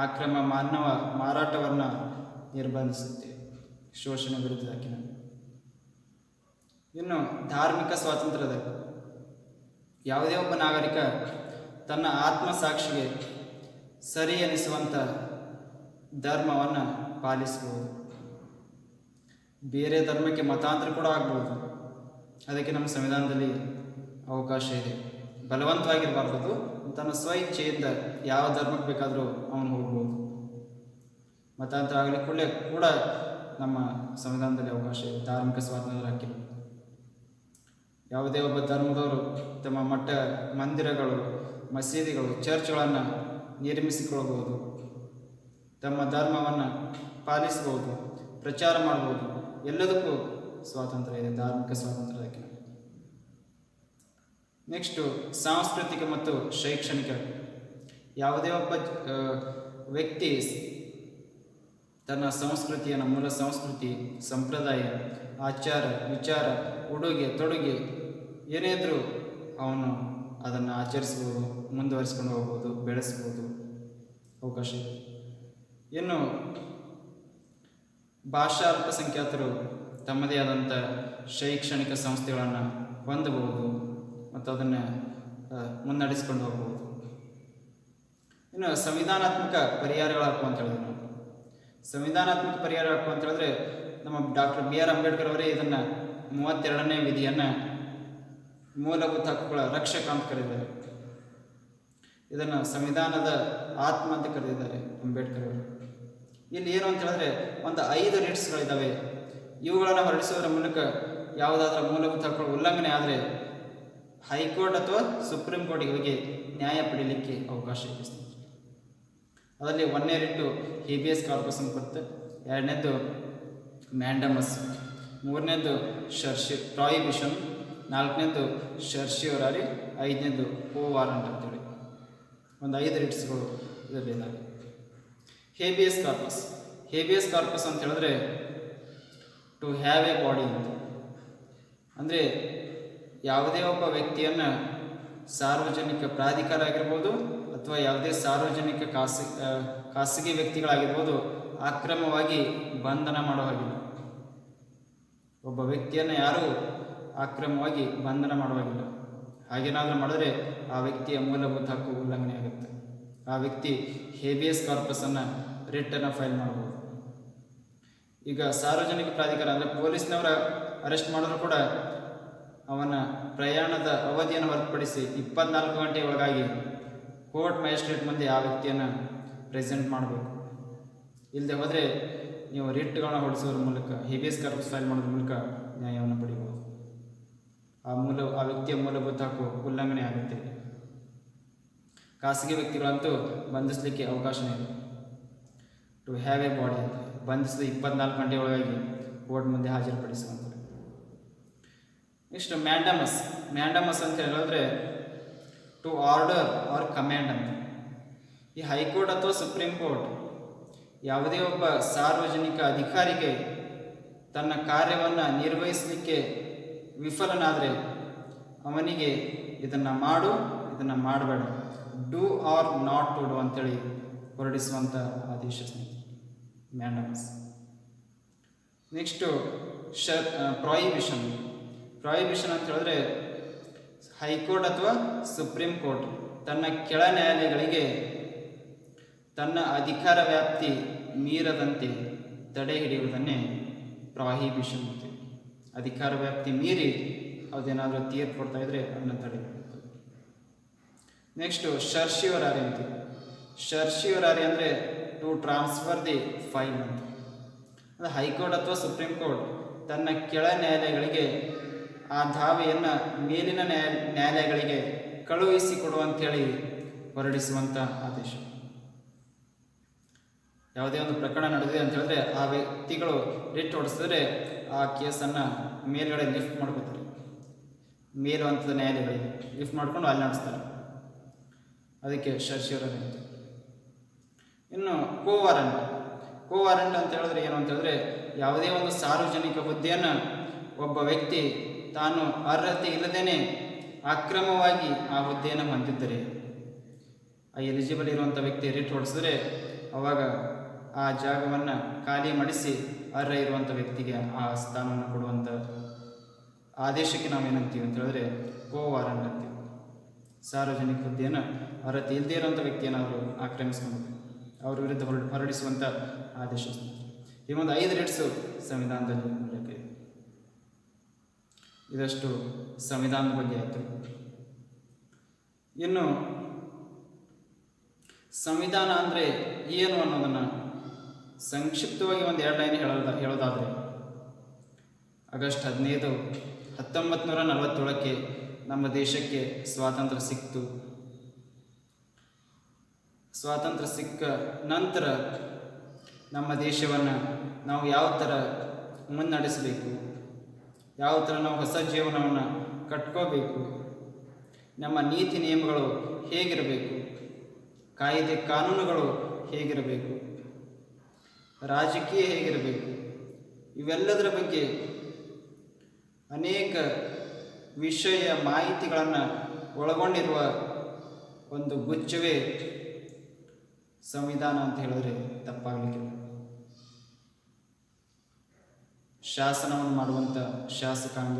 ಅಕ್ರಮ ಮಾನವ ಮಾರಾಟವನ್ನು ನಿರ್ಬಂಧಿಸುತ್ತೆ. ಶೋಷಣೆ ವಿರುದ್ಧದ ಹಕ್ಕಿನ. ಇನ್ನು ಧಾರ್ಮಿಕ ಸ್ವಾತಂತ್ರ್ಯದ ಯಾವುದೇ ಒಬ್ಬ ನಾಗರಿಕ ತನ್ನ ಆತ್ಮಸಾಕ್ಷಿಗೆ ಸರಿ ಎನಿಸುವಂಥ ಧರ್ಮವನ್ನು ಪಾಲಿಸಬಹುದು. ಬೇರೆ ಧರ್ಮಕ್ಕೆ ಮತಾಂತರ ಕೂಡ ಆಗ್ಬೋದು, ಅದಕ್ಕೆ ನಮ್ಮ ಸಂವಿಧಾನದಲ್ಲಿ ಅವಕಾಶ ಇದೆ. ಬಲವಂತವಾಗಿರಬಾರ್ದು. ಅದು ತನ್ನ ಸ್ವ ಇಚ್ಛೆಯಿಂದ ಯಾವ ಧರ್ಮಕ್ಕೆ ಬೇಕಾದರೂ ಅವನು ಹೋಗ್ಬೋದು. ಮತಾಂತರ ಆಗಲಿ ಕೂಡ ನಮ್ಮ ಸಂವಿಧಾನದಲ್ಲಿ ಅವಕಾಶ ಇದೆ. ಧಾರ್ಮಿಕ ಸ್ವಾತಂತ್ರ್ಯ ಹಾಕಿಲ್ಲ. ಯಾವುದೇ ಒಬ್ಬ ಧರ್ಮದವರು ತಮ್ಮ ಮಂದಿರಗಳು, ಮಸೀದಿಗಳು, ಚರ್ಚ್ಗಳನ್ನು ನಿರ್ಮಿಸಿಕೊಳ್ಳಬಹುದು, ತಮ್ಮ ಧರ್ಮವನ್ನು ಪಾಲಿಸಬಹುದು, ಪ್ರಚಾರ ಮಾಡ್ಬೋದು. ಎಲ್ಲದಕ್ಕೂ ಸ್ವಾತಂತ್ರ್ಯ ಇದೆ, ಧಾರ್ಮಿಕ ಸ್ವಾತಂತ್ರ್ಯ ಹಾಕಿಲ್ಲ. ನೆಕ್ಸ್ಟು ಸಾಂಸ್ಕೃತಿಕ ಮತ್ತು ಶೈಕ್ಷಣಿಕ. ಯಾವುದೇ ಒಬ್ಬ ವ್ಯಕ್ತಿ ತನ್ನ ಸಂಸ್ಕೃತಿಯನ್ನು, ಮೂಲ ಸಂಸ್ಕೃತಿ, ಸಂಪ್ರದಾಯ, ಆಚಾರ, ವಿಚಾರ, ಉಡುಗೆ ತೊಡುಗೆ ಏನೇ ಇದ್ದರೂ ಅವನು ಅದನ್ನು ಆಚರಿಸ್ಬೋದು, ಮುಂದುವರಿಸ್ಕೊಂಡು ಹೋಗ್ಬೋದು, ಬೆಳೆಸ್ಬೋದು, ಅವಕಾಶ ಇದೆ. ಇನ್ನು ಭಾಷಾ ಅಲ್ಪಸಂಖ್ಯಾತರು ತಮ್ಮದೇ ಆದಂಥ ಶೈಕ್ಷಣಿಕ ಸಂಸ್ಥೆಗಳನ್ನು ಹೊಂದಬಹುದು ಮತ್ತು ಅದನ್ನು ಮುನ್ನಡೆಸ್ಕೊಂಡು ಹೋಗ್ಬೋದು. ಇನ್ನು ಸಂವಿಧಾನಾತ್ಮಕ ಪರಿಹಾರಗಳಾಕು ಅಂತ ಹೇಳಿದ್ರು ನಾವು. ಸಂವಿಧಾನಾತ್ಮಕ ಪರಿಹಾರಗಳು ಅಂತ ಹೇಳಿದ್ರೆ ನಮ್ಮ ಡಾಕ್ಟರ್ BR ಅಂಬೇಡ್ಕರ್ ಅವರೇ ಇದನ್ನು 32ನೇ ವಿಧಿಯನ್ನು ಮೂಲಭೂತ ಹಕ್ಕುಗಳ ರಕ್ಷಕ ಅಂತ ಕರೆದಿದ್ದಾರೆ. ಇದನ್ನು ಸಂವಿಧಾನದ ಆತ್ಮ ಅಂತ ಕರೆದಿದ್ದಾರೆ ಅಂಬೇಡ್ಕರ್ ಅವರು. ಇಲ್ಲಿ ಏನು ಅಂತ ಹೇಳಿದ್ರೆ ಒಂದು 5 ರಿಟ್ಸ್ಗಳಿದ್ದಾವೆ. ಇವುಗಳನ್ನು ಹೊರಡಿಸೋದ್ರ ಮೂಲಕ ಯಾವುದಾದ್ರೂ ಮೂಲಭೂತ ಹಕ್ಕುಗಳ ಉಲ್ಲಂಘನೆ ಆದರೆ ಹೈಕೋರ್ಟ್ ಅಥವಾ ಸುಪ್ರೀಂ ಕೋರ್ಟ್ಗೆ ಹೋಗಿ ನ್ಯಾಯ ಪಡೀಲಿಕ್ಕೆ ಅವಕಾಶ ಇದೆ. ಅದರಲ್ಲಿ 1ನೇ ರಿಟ್ಟು ಹೇಬಿಯಸ್ ಕಾರ್ಪಸ್ ಅಂತ ಬರುತ್ತೆ, 2ನೇದು ಮ್ಯಾಂಡಮಸ್, 3ನೇದು ಪ್ರಾಹಿಬಿಷನ್, 4ನೇದು ಶರ್ಷಿಯೋರಾರಿ, 5ನೇದು ಕೋ ವಾರಂಟ್ ಅಂತೇಳಿ ಒಂದು 5 ರಿಟ್ಸ್ಗಳು ಇದರಲ್ಲಿದ್ದಾವೆ. ಹೇಬಿಯಸ್ ಕಾರ್ಪಸ್ ಅಂತ ಹೇಳಿದ್ರೆ ಟು ಹ್ಯಾವ್ ಎ ಬಾಡಿ ಅಂತ. ಅಂದರೆ ಯಾವುದೇ ಒಬ್ಬ ವ್ಯಕ್ತಿಯನ್ನು ಸಾರ್ವಜನಿಕ ಪ್ರಾಧಿಕಾರ ಆಗಿರ್ಬೋದು ಅಥವಾ ಯಾವುದೇ ಸಾರ್ವಜನಿಕ ಖಾಸಗಿ ವ್ಯಕ್ತಿಗಳಾಗಿರ್ಬೋದು ಅಕ್ರಮವಾಗಿ ಬಂಧನ ಮಾಡೋ ಹಾಗಿಲ್ಲ. ಒಬ್ಬ ವ್ಯಕ್ತಿಯನ್ನು ಯಾರೂ ಅಕ್ರಮವಾಗಿ ಬಂಧನ ಮಾಡುವಾಗಿಲ್ಲ. ಹಾಗೇನಾದರೂ ಮಾಡಿದ್ರೆ ಆ ವ್ಯಕ್ತಿಯ ಮೂಲಭೂತ ಹಕ್ಕು ಉಲ್ಲಂಘನೆ ಆಗುತ್ತೆ. ಆ ವ್ಯಕ್ತಿ ಹೇಬಿಯಸ್ ಕಾರ್ಪಸನ್ನು ರಿಟ್ಟನ್ನು ಫೈಲ್ ಮಾಡ್ಬೋದು. ಈಗ ಸಾರ್ವಜನಿಕ ಪ್ರಾಧಿಕಾರ ಅಂದರೆ ಪೊಲೀಸ್ನವರ ಅರೆಸ್ಟ್ ಮಾಡಿದ್ರು ಕೂಡ ಅವನ ಪ್ರಯಾಣದ ಅವಧಿಯನ್ನು ಹೊರತುಪಡಿಸಿ 24 ಗಂಟೆ ಒಳಗಾಗಿ ಕೋರ್ಟ್ ಮ್ಯಾಜಿಸ್ಟ್ರೇಟ್ ಮುಂದೆ ಆ ವ್ಯಕ್ತಿಯನ್ನು ಪ್ರೆಸೆಂಟ್ ಮಾಡಬೇಕು. ಇಲ್ಲದೆ ಹೋದರೆ ನೀವು ರಿಟ್ಗಳನ್ನ ಹೊಡಿಸೋದ್ರ ಮೂಲಕ, ಹೇಬಿಯಸ್ ಕಾರ್ಪಸ್ ಫೈಲ್ ಮಾಡೋದ್ರ ಮೂಲಕ ನ್ಯಾಯವನ್ನು ಪಡಿಬೋದು. ಆ ವ್ಯಕ್ತಿಯ ಮೂಲಭೂತ ಹಕ್ಕು ಉಲ್ಲಂಘನೆ ಆಗುತ್ತೆ. ಖಾಸಗಿ ವ್ಯಕ್ತಿಗಳಂತೂ ಬಂಧಿಸಲಿಕ್ಕೆ ಅವಕಾಶನೇ ಇದೆ. ಟು ಹ್ಯಾವ್ ಎ ಬಾಡಿ ಅಂತ ಬಂಧಿಸಿದ 24 ಗಂಟೆ ಒಳಗಾಗಿ ಕೋರ್ಟ್ ಮುಂದೆ ಹಾಜರುಪಡಿಸುವಂಥದ್ದು. ನೆಕ್ಸ್ಟ್ ಮ್ಯಾಂಡಮಸ್ ಅಂತ ಹೇಳಿದ್ರೆ ಟು ಆರ್ಡರ್ ಆರ್ ಕಮ್ಯಾಂಡ್ ಅಂತ. ಈ ಹೈಕೋರ್ಟ್ ಅಥವಾ ಸುಪ್ರೀಂ ಕೋರ್ಟ್ ಯಾವುದೇ ಒಬ್ಬ ಸಾರ್ವಜನಿಕ ಅಧಿಕಾರಿಗೆ ತನ್ನ ಕಾರ್ಯವನ್ನು ನಿರ್ವಹಿಸಲಿಕ್ಕೆ ವಿಫಲನಾದರೆ ಅವನಿಗೆ ಇದನ್ನು ಮಾಡು, ಇದನ್ನು ಮಾಡಬೇಡ, do or not to do ಅಂತೇಳಿ ಹೊರಡಿಸುವಂಥ ಆದೇಶ ಮ್ಯಾಂಡಮಸ್. ನೆಕ್ಸ್ಟು ಪ್ರಾಹಿಬಿಷನ್ ಅಂತ ಹೇಳಿದ್ರೆ ಹೈಕೋರ್ಟ್ ಅಥವಾ ಸುಪ್ರೀಂ ಕೋರ್ಟ್ ತನ್ನ ಕೆಳ ನ್ಯಾಯಾಲಯಗಳಿಗೆ ತನ್ನ ಅಧಿಕಾರ ವ್ಯಾಪ್ತಿ ಮೀರದಂತೆ ತಡೆ ಹಿಡಿಯುವುದನ್ನೇ ಪ್ರಾಹಿಬಿಷನ್ ಅಂತೀವಿ. ಅಧಿಕಾರ ವ್ಯಾಪ್ತಿ ಮೀರಿ ಅದೇನಾದರೂ ತೀರ್ಪು ಕೊಡ್ತಾ ಇದ್ರೆ ಅದನ್ನು ತಡೆ ಹಿಡಿಯುತ್ತದೆ. ನೆಕ್ಸ್ಟು ಶರ್ಷಿಯೋರಾರಿ ಅಂತೀವಿ. ಶರ್ಷಿಯೋರಾರಿ ಅಂದರೆ ಟು ಟ್ರಾನ್ಸ್ಫರ್ ದಿ ಫೈಲ್ ಅಂತ. ಅದು ಹೈಕೋರ್ಟ್ ಅಥವಾ ಸುಪ್ರೀಂ ಕೋರ್ಟ್ ತನ್ನ ಕೆಳ ನ್ಯಾಯಾಲಯಗಳಿಗೆ ಆ ದಾವೆಯನ್ನು ಮೇಲಿನ ನ್ಯಾಯಾಲಯಗಳಿಗೆ ಕಳುಹಿಸಿಕೊಡುವಂಥೇಳಿ ಹೊರಡಿಸುವಂಥ ಆದೇಶ. ಯಾವುದೇ ಒಂದು ಪ್ರಕರಣ ನಡೆದಿದೆ ಅಂತ ಹೇಳಿದ್ರೆ ಆ ವ್ಯಕ್ತಿಗಳು ರಿಟ್ ಹೊಡಿಸಿದ್ರೆ ಆ ಕೇಸನ್ನು ಮೇಲ್ಗಡೆ ಲಿಫ್ಟ್ ಮಾಡ್ಕೋತಾರೆ. ಮೇಲು ಹಂತದ ನ್ಯಾಯಾಲಯಗಳಿಗೆ ಲಿಫ್ಟ್ ಮಾಡ್ಕೊಂಡು ಅಲ್ಲಿ ನಡೆಸ್ತಾರೆ. ಅದಕ್ಕೆ ಶರ್ಷಿಯೋರಾರಿ ಅಂತ. ಇನ್ನು ಕೋ ವಾರಂಟ್ ಅಂತ ಹೇಳಿದ್ರೆ ಏನು ಅಂತ ಹೇಳಿದ್ರೆ ಯಾವುದೇ ಒಂದು ಸಾರ್ವಜನಿಕ ಹುದ್ದೆಯನ್ನು ಒಬ್ಬ ವ್ಯಕ್ತಿ ತಾನು ಅರ್ಹತೆ ಇಲ್ಲದೇನೆ ಅಕ್ರಮವಾಗಿ ಆ ಹುದ್ದೆಯನ್ನು ಹೊಂದಿದ್ದರೆ ಆ ಎಲಿಜಿಬಲ್ ಇರುವಂಥ ವ್ಯಕ್ತಿ ರಿಟ್ ಹೊಡಿಸಿದ್ರೆ ಅವಾಗ ಆ ಜಾಗವನ್ನು ಖಾಲಿ ಮಾಡಿಸಿ ಅರ್ಹ ಇರುವಂಥ ವ್ಯಕ್ತಿಗೆ ಆ ಸ್ಥಾನವನ್ನು ಕೊಡುವಂಥ ಆದೇಶಕ್ಕೆ ನಾವೇನಂತೀವಿ ಅಂತ ಹೇಳಿದ್ರೆ ಕೋ ವಾರಂಟ್ ಅಂತೀವಿ. ಸಾರ್ವಜನಿಕ ಹುದ್ದೆಯನ್ನು ಅರ್ಹತೆ ಇಲ್ಲದೇ ಇರುವಂಥ ವ್ಯಕ್ತಿಯನ್ನು ಆಕ್ರಮಿಸ್ಕೊಂಡು ಅವ್ರ ವಿರುದ್ಧ ಹೊರಡಿಸುವಂಥ ಆದೇಶ. ಈ ಒಂದು 5 ರಿಟ್ಸು ಸಂವಿಧಾನದಲ್ಲಿ ಉಲ್ಲೇಖ ಇದೆ. ಇದಷ್ಟು ಸಂವಿಧಾನದ ಬಗ್ಗೆ ಆಯಿತು. ಇನ್ನು ಸಂವಿಧಾನ ಅಂದರೆ ಏನು ಅನ್ನೋದನ್ನು ಸಂಕ್ಷಿಪ್ತವಾಗಿ ಒಂದು 2 ಲೈನ್ ಹೇಳೋದಾದರೆ, ಆಗಸ್ಟ್ 15, 1947 ನಮ್ಮ ದೇಶಕ್ಕೆ ಸ್ವಾತಂತ್ರ್ಯ ಸಿಕ್ತು. ಸ್ವಾತಂತ್ರ್ಯ ಸಿಕ್ಕ ನಂತರ ನಮ್ಮ ದೇಶವನ್ನು ನಾವು ಯಾವ ಥರ ಮುನ್ನಡೆಸಬೇಕು, ಯಾವ ಥರ ನಾವು ಹೊಸ ಜೀವನವನ್ನು ಕಟ್ಕೋಬೇಕು, ನಮ್ಮ ನೀತಿ ನಿಯಮಗಳು ಹೇಗಿರಬೇಕು, ಕಾಯ್ದೆ ಕಾನೂನುಗಳು ಹೇಗಿರಬೇಕು, ರಾಜಕೀಯ ಹೇಗಿರಬೇಕು, ಇವೆಲ್ಲದರ ಬಗ್ಗೆ ಅನೇಕ ವಿಷಯ ಮಾಹಿತಿಗಳನ್ನು ಒಳಗೊಂಡಿರುವ ಒಂದು ಗುಚ್ಛವೇ ಸಂವಿಧಾನ ಅಂತ ಹೇಳಿದ್ರೆ ತಪ್ಪಾಗಲಿಕ್ಕಿಲ್ಲ. ಶಾಸನವನ್ನು ಮಾಡುವಂಥ ಶಾಸಕಾಂಗ,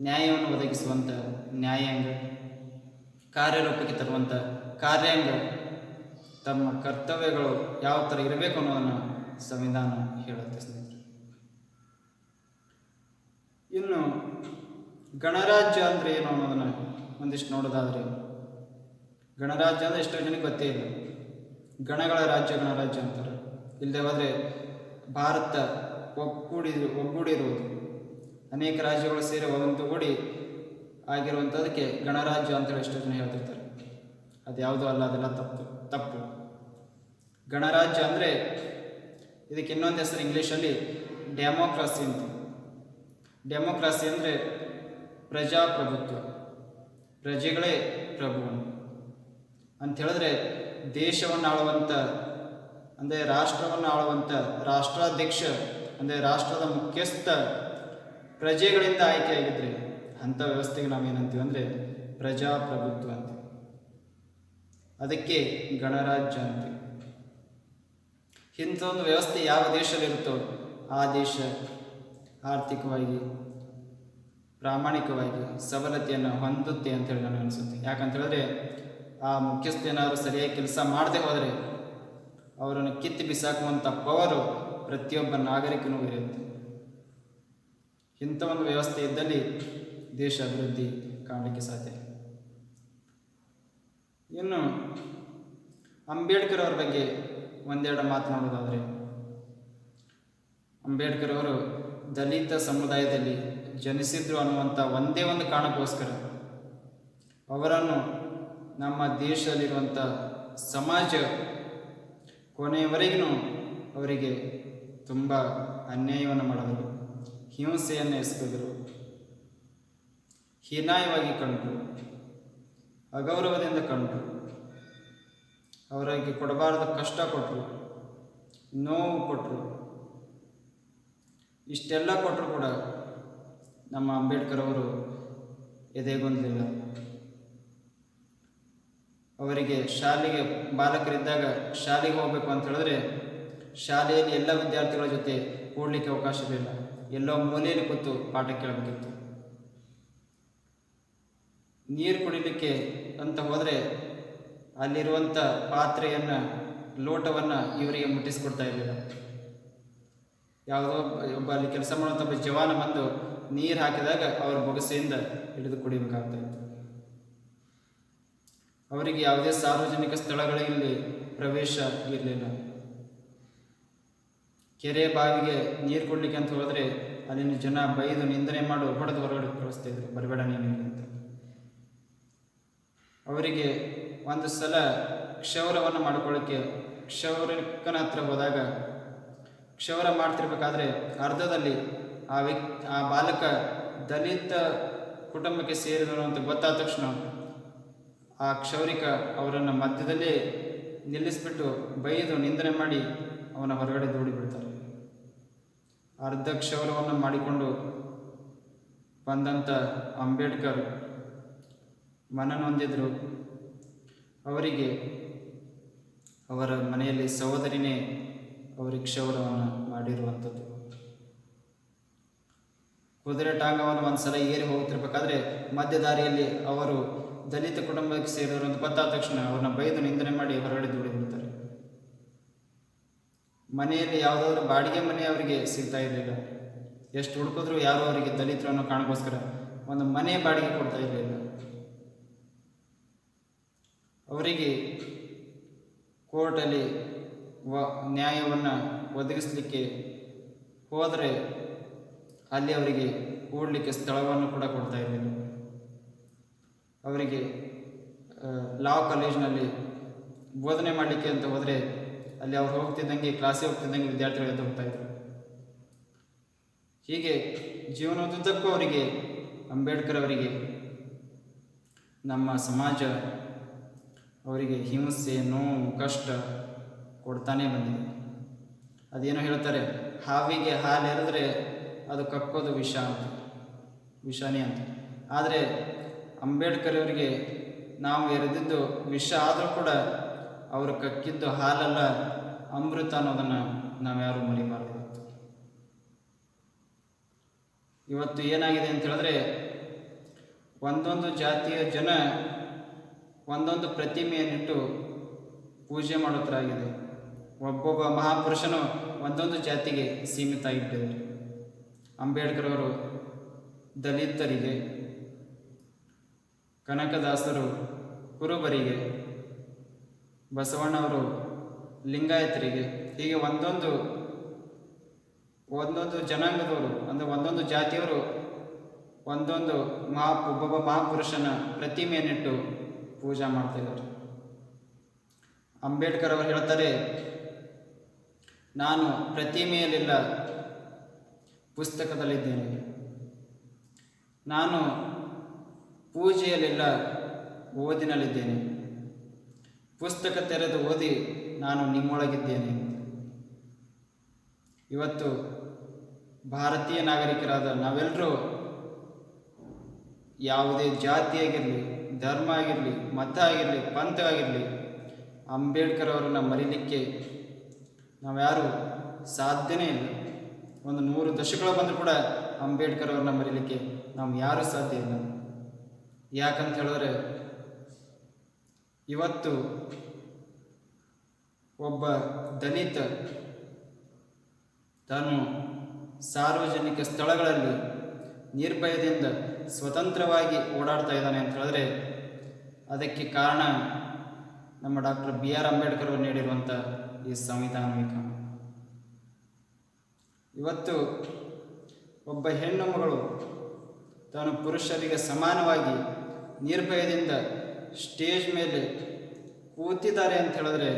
ನ್ಯಾಯವನ್ನು ಒದಗಿಸುವಂಥ ನ್ಯಾಯಾಂಗ, ಕಾರ್ಯರೂಪಕ್ಕೆ ತರುವಂಥ ಕಾರ್ಯಾಂಗ, ತಮ್ಮ ಕರ್ತವ್ಯಗಳು ಯಾವ ಥರ ಇರಬೇಕು ಅನ್ನೋದನ್ನು ಸಂವಿಧಾನ ಹೇಳುತ್ತೆ ಸ್ನೇಹಿತರೆ. ಇನ್ನು ಗಣರಾಜ್ಯ ಅಂದರೆ ಏನು ಅನ್ನೋದನ್ನು ಒಂದಿಷ್ಟು ನೋಡೋದಾದರೆ, ಗಣರಾಜ್ಯ ಅಂದರೆ ಎಷ್ಟೋ ಜನಕ್ಕೆ ಗೊತ್ತೇ ಇಲ್ಲ. ಗಣಗಳ ರಾಜ್ಯ ಗಣರಾಜ್ಯ ಅಂತಾರೆ. ಇಲ್ಲದೆ ಹೋದರೆ ಭಾರತ ಒಗ್ಗೂಡಿರುವುದು, ಅನೇಕ ರಾಜ್ಯಗಳು ಸೇರಿ ಒಂದುಗೂಡಿ ಆಗಿರುವಂಥದಕ್ಕೆ ಗಣರಾಜ್ಯ ಅಂತೇಳಿ ಎಷ್ಟೋ ಜನ ಹೇಳ್ತಿರ್ತಾರೆ. ಅದು ಯಾವುದೂ ಅಲ್ಲ, ಅದೆಲ್ಲ ತಪ್ಪು. ಗಣರಾಜ್ಯ ಅಂದರೆ ಇದಕ್ಕೆ ಇನ್ನೊಂದು ಹೆಸರು ಇಂಗ್ಲೀಷಲ್ಲಿ ಡೆಮೋಕ್ರಸಿ ಅಂತ. ಡೆಮೋಕ್ರಸಿ ಅಂದರೆ ಪ್ರಜಾಪ್ರಭುತ್ವ, ಪ್ರಜೆಗಳೇ ಪ್ರಭು ಅಂತ ಹೇಳಿದ್ರೆ ದೇಶವನ್ನು ಆಳುವಂಥ ಅಂದರೆ ರಾಷ್ಟ್ರವನ್ನು ಆಳುವಂಥ ರಾಷ್ಟ್ರಾಧ್ಯಕ್ಷ ಅಂದರೆ ರಾಷ್ಟ್ರದ ಮುಖ್ಯಸ್ಥ ಪ್ರಜೆಗಳಿಂದ ಆಯ್ಕೆಯಾಗಿದ್ದರೆ ಅಂಥ ವ್ಯವಸ್ಥೆಗೆ ನಾವೇನಂತೀವಿ ಅಂದರೆ ಪ್ರಜಾಪ್ರಭುತ್ವ ಅಂತೀವಿ. ಅದಕ್ಕೆ ಗಣರಾಜ್ಯ ಅಂತೀವಿ. ಇಂಥ ಒಂದು ವ್ಯವಸ್ಥೆ ಯಾವ ದೇಶದಲ್ಲಿರುತ್ತೋ ಆ ದೇಶ ಆರ್ಥಿಕವಾಗಿ ಪ್ರಾಮಾಣಿಕವಾಗಿ ಸಬಲತೆಯನ್ನು ಹೊಂದುತ್ತೆ ಅಂತೇಳಿ ನನಗೆ ಅನಿಸುತ್ತೆ. ಯಾಕಂತ ಹೇಳಿದ್ರೆ ಆ ಮುಖ್ಯಸ್ಥ ಏನಾದರೂ ಸರಿಯಾಗಿ ಕೆಲಸ ಮಾಡದೆ ಹೋದರೆ ಅವರನ್ನು ಕಿತ್ತು ಬಿಸಾಕುವಂಥ ಪವರು ಪ್ರತಿಯೊಬ್ಬ ನಾಗರಿಕನೂ ಇರುತ್ತೆ. ಇಂಥ ಒಂದು ವ್ಯವಸ್ಥೆ ಇದ್ದಲ್ಲಿ ದೇಶ ಅಭಿವೃದ್ಧಿ ಕಾಣಲಿಕ್ಕೆ ಸಾಧ್ಯ. ಇನ್ನು ಅಂಬೇಡ್ಕರ್ ಅವರ ಬಗ್ಗೆ ಒಂದೆರಡು ಮಾತನಾಡೋದಾದರೆ, ಅಂಬೇಡ್ಕರ್ ಅವರು ದಲಿತ ಸಮುದಾಯದಲ್ಲಿ ಜನಿಸಿದ್ರು ಅನ್ನುವಂಥ ಒಂದೇ ಒಂದು ಕಾರಣಕ್ಕೋಸ್ಕರ ಅವರನ್ನು ನಮ್ಮ ದೇಶದಲ್ಲಿರುವಂಥ ಸಮಾಜ ಕೊನೆಯವರೆಗೂ ಅವರಿಗೆ ತುಂಬ ಅನ್ಯಾಯವನ್ನು ಮಾಡಿದರು, ಹಿಂಸೆಯನ್ನು ಎಸಗಿದರು, ಹೀನಾಯವಾಗಿ ಕಂಡರು, ಅಗೌರವದಿಂದ ಕಂಡರು, ಅವರಿಗೆ ಕೊಡಬಾರದು ಕಷ್ಟ ಕೊಟ್ಟರು, ನೋವು ಕೊಟ್ಟರು. ಇಷ್ಟೆಲ್ಲ ಕೊಟ್ಟರು ಕೂಡ ನಮ್ಮ ಅಂಬೇಡ್ಕರ್ ಅವರು ಎದೆಗೊಂದಲಿಲ್ಲ. ಅವರಿಗೆ ಶಾಲೆಗೆ ಬಾಲಕರಿದ್ದಾಗ ಶಾಲೆಗೆ ಹೋಗಬೇಕು ಅಂತ ಹೇಳಿದ್ರೆ ಶಾಲೆಯಲ್ಲಿ ಎಲ್ಲ ವಿದ್ಯಾರ್ಥಿಗಳ ಜೊತೆ ಕೂಡಲಿಕ್ಕೆ ಅವಕಾಶವಿರಲಿಲ್ಲ. ಎಲ್ಲೋ ಮೂಲೆಯಲ್ಲಿ ಕೂತು ಪಾಠ ಕೇಳಬೇಕಿತ್ತು. ನೀರು ಕುಡಿಲಿಕ್ಕೆ ಅಂತ ಹೋದರೆ ಅಲ್ಲಿರುವಂಥ ಪಾತ್ರೆಯನ್ನು ಲೋಟವನ್ನು ಇವರಿಗೆ ಮುಟ್ಟಿಸ್ಕೊಡ್ತಾ ಇರಲಿಲ್ಲ. ಯಾವುದೋ ಒಬ್ಬ ಅಲ್ಲಿ ಕೆಲಸ ಮಾಡುವಂಥ ಒಬ್ಬ ಜವಾನ ಬಂದು ನೀರು ಹಾಕಿದಾಗ ಅವರ ಬೊಗಸೆಯಿಂದ ಹಿಡಿದು ಕುಡಿಬೇಕಾಗ್ತಾಯಿತ್ತು. ಅವರಿಗೆ ಯಾವುದೇ ಸಾರ್ವಜನಿಕ ಸ್ಥಳಗಳಲ್ಲಿ ಪ್ರವೇಶ ಇರಲಿಲ್ಲ. ಕೆರೆ ಬಾವಿಗೆ ನೀರು ಕೊಡಲಿಕ್ಕೆ ಅಂತ ಹೋದರೆ ಅಲ್ಲಿನ ಜನ ಬೈದು ನಿಂದನೆ ಮಾಡಿ ಹೊಡೆದು ಹೊರಗಡೆ ಕಳಿಸ್ತಾಯಿದ್ರು, ಬರಬೇಡ ನೀನು ಅಂತ. ಅವರಿಗೆ ಒಂದು ಸಲ ಕ್ಷೌರವನ್ನು ಮಾಡ್ಕೊಳ್ಳೋಕ್ಕೆ ಕ್ಷೌರಿಕನ ಹತ್ರ ಹೋದಾಗ ಕ್ಷೌರ ಮಾಡ್ತಿರ್ಬೇಕಾದ್ರೆ ಅರ್ಧದಲ್ಲಿ ಆ ಬಾಲಕ ದಲಿತ ಕುಟುಂಬಕ್ಕೆ ಸೇರಿದನು ಅಂತ ಗೊತ್ತಾದ ತಕ್ಷಣ ಆ ಕ್ಷೌರಿಕ ಅವರನ್ನು ಮಧ್ಯದಲ್ಲೇ ನಿಲ್ಲಿಸಿಬಿಟ್ಟು ಬೈದು ನಿಂದನೆ ಮಾಡಿ ಅವನ ಹೊರಗಡೆ ದೂಡಿ ಬಿಡ್ತಾರೆ. ಅರ್ಧ ಕ್ಷೌರವನ್ನು ಮಾಡಿಕೊಂಡು ಬಂದಂಥ ಅಂಬೇಡ್ಕರ್ ಮನನೊಂದಿದ್ರು. ಅವರಿಗೆ ಅವರ ಮನೆಯಲ್ಲಿ ಸಹೋದರಿನೇ ಅವರಿಗೆ ಕ್ಷೌರವನ್ನು ಮಾಡಿರುವಂಥದ್ದು. ಕುದುರೆ ಟಾಂಗವನ್ನು ಒಂದು ಸಲ ಏರಿ ಹೋಗ್ತಿರ್ಬೇಕಾದ್ರೆ ಮಧ್ಯ ದಾರಿಯಲ್ಲಿ ಅವರು ದಲಿತ ಕುಟುಂಬಕ್ಕೆ ಸೇರಿದ್ರು ಅಂತ ಗೊತ್ತಾದ ತಕ್ಷಣ ಅವ್ರನ್ನ ಬೈದು ನಿಂದನೆ ಮಾಡಿ ಹೊರಗಡೆ ದೂಡಿಬಿಡ್ತಾರೆ. ಮನೆಯಲ್ಲಿ ಯಾವುದಾದ್ರೂ ಬಾಡಿಗೆ ಮನೆ ಅವರಿಗೆ ಸಿಗ್ತಾ ಇರಲಿಲ್ಲ. ಎಷ್ಟು ಹುಡುಕಿದ್ರು ಯಾರು ಅವರಿಗೆ ದಲಿತರನ್ನು ಕಾಣೋಕ್ಕೋಸ್ಕರ ಒಂದು ಮನೆ ಬಾಡಿಗೆ ಕೊಡ್ತಾ ಇರಲಿಲ್ಲ. ಅವರಿಗೆ ಕೋರ್ಟಲ್ಲಿ ನ್ಯಾಯವನ್ನು ಒದಗಿಸಲಿಕ್ಕೆ ಹೋದರೆ ಅಲ್ಲಿ ಅವರಿಗೆ ಕೂಡಲಿಕ್ಕೆ ಸ್ಥಳವನ್ನು ಕೂಡ ಕೊಡ್ತಾ ಇರಲಿಲ್ಲ. ಅವರಿಗೆ ಲಾ ಕಾಲೇಜಿನಲ್ಲಿ ಬೋಧನೆ ಮಾಡಲಿಕ್ಕೆ ಅಂತ ಹೋದರೆ ಅಲ್ಲಿ ಅವ್ರು ಹೋಗ್ತಿದ್ದಂಗೆ ಕ್ಲಾಸಿಗೆ ಹೋಗ್ತಿದ್ದಂಗೆ ವಿದ್ಯಾರ್ಥಿಗಳು ಎದ್ದು ಹೋಗ್ತಾಯಿದ್ರು. ಹೀಗೆ ಜೀವನದುದ್ದಕ್ಕೂ ಅವರಿಗೆ ಅಂಬೇಡ್ಕರ್ ಅವರಿಗೆ ನಮ್ಮ ಸಮಾಜ ಅವರಿಗೆ ಹಿಂಸೆ, ನೋವು, ಕಷ್ಟ ಕೊಡ್ತಾನೇ ಬಂದಿದೆ. ಅದೇನೋ ಹೇಳ್ತಾರೆ, ಹಾವಿಗೆ ಹಾಲು ಎರೆದ್ರೆ ಅದು ಕಕ್ಕೋದು ವಿಷಾನೇ ಅಂತ. ಆದರೆ ಅಂಬೇಡ್ಕರ್ ಅವರಿಗೆ ನಾವು ಎರೆದಿದ್ದು ವಿಷ ಆದರೂ ಕೂಡ ಅವರು ಕಕ್ಕಿದ್ದು ಹಾಲಲ್ಲ, ಅಮೃತ ಅನ್ನೋದನ್ನು ನಾವ್ಯಾರು ಮರಿಬಾರ್ದು. ಇವತ್ತು ಏನಾಗಿದೆ ಅಂತ ಹೇಳಿದ್ರೆ, ಒಂದೊಂದು ಜಾತಿಯ ಜನ ಒಂದೊಂದು ಪ್ರತಿಮೆಯನ್ನಿಟ್ಟು ಪೂಜೆ ಮಾಡೋ ಥರ ಆಗಿದೆ. ಒಬ್ಬೊಬ್ಬ ಮಹಾಪುರುಷನು ಒಂದೊಂದು ಜಾತಿಗೆ ಸೀಮಿತ ಆಗಿಬಿಟ್ಟಿದ್ದಾರೆ. ಅಂಬೇಡ್ಕರ್ ಅವರು ದಲಿತರಿಗೆ, ಕನಕದಾಸರು ಕುರುಬರಿಗೆ, ಬಸವಣ್ಣವರು ಲಿಂಗಾಯತರಿಗೆ, ಹೀಗೆ ಒಂದೊಂದು ಜನಾಂಗದವರು ಅಂದರೆ ಒಂದೊಂದು ಜಾತಿಯವರು ಒಂದೊಂದು ಒಬ್ಬೊಬ್ಬ ಮಹಾಪುರುಷನ ಪ್ರತಿಮೆಯನ್ನಿಟ್ಟು ಪೂಜೆ ಮಾಡ್ತಾಯಿದ್ದಾರೆ. ಅಂಬೇಡ್ಕರ್ ಅವರು ಹೇಳ್ತಾರೆ, ನಾನು ಪ್ರತಿಮೆಯಲ್ಲಿಲ್ಲ, ಪುಸ್ತಕದಲ್ಲಿದ್ದೇನೆ. ನಾನು ಪೂಜೆಯಲ್ಲಿಲ್ಲ, ಓದಿನಲ್ಲಿದ್ದೇನೆ. ಪುಸ್ತಕ ತೆರೆದು ಓದಿ ನಾನು ನಿಮ್ಮೊಳಗಿದ್ದೇನೆ. ಇವತ್ತು ಭಾರತೀಯ ನಾಗರಿಕರಾದ ನಾವೆಲ್ಲರೂ ಯಾವುದೇ ಜಾತಿ ಆಗಿರಲಿ, ಧರ್ಮ ಆಗಿರಲಿ, ಮತ ಆಗಿರಲಿ, ಪಂಥ ಆಗಿರಲಿ, ಅಂಬೇಡ್ಕರ್ ಅವರನ್ನು ಮರೀಲಿಕ್ಕೆ ನಾವ್ಯಾರು ಸಾಧ್ಯನೇ ಇಲ್ಲ. ಒಂದು 100 ದಶಕಗಳು ಬಂದರೂ ಕೂಡ ಅಂಬೇಡ್ಕರ್ ಅವ್ರನ್ನ ಮರೀಲಿಕ್ಕೆ ನಾವು ಯಾರೂ ಸಾಧ್ಯ ಇಲ್ಲ. ಯಾಕಂತ ಹೇಳಿದ್ರೆ, ಇವತ್ತು ಒಬ್ಬ ದಲಿತ ತಾನು ಸಾರ್ವಜನಿಕ ಸ್ಥಳಗಳಲ್ಲಿ ನಿರ್ಭಯದಿಂದ ಸ್ವತಂತ್ರವಾಗಿ ಓಡಾಡ್ತಾ ಇದ್ದಾನೆ ಅಂತ ಹೇಳಿದ್ರೆ ಅದಕ್ಕೆ ಕಾರಣ ನಮ್ಮ ಡಾಕ್ಟರ್ BR ಅಂಬೇಡ್ಕರ್ ಅವರು ನೀಡಿರುವಂಥ ಈ ಸಂವಿಧಾನವೇ ಕಾರಣ. ಇವತ್ತು ಒಬ್ಬ ಹೆಣ್ಣು ಮಗಳು ತಾನು ಪುರುಷರಿಗೆ ಸಮಾನವಾಗಿ ನಿರ್ಭಯದಿಂದ ಸ್ಟೇಜ್ ಮೇಲೆ ಕೂತಿದ್ದಾರೆ ಅಂತ ಹೇಳಿದ್ರೆ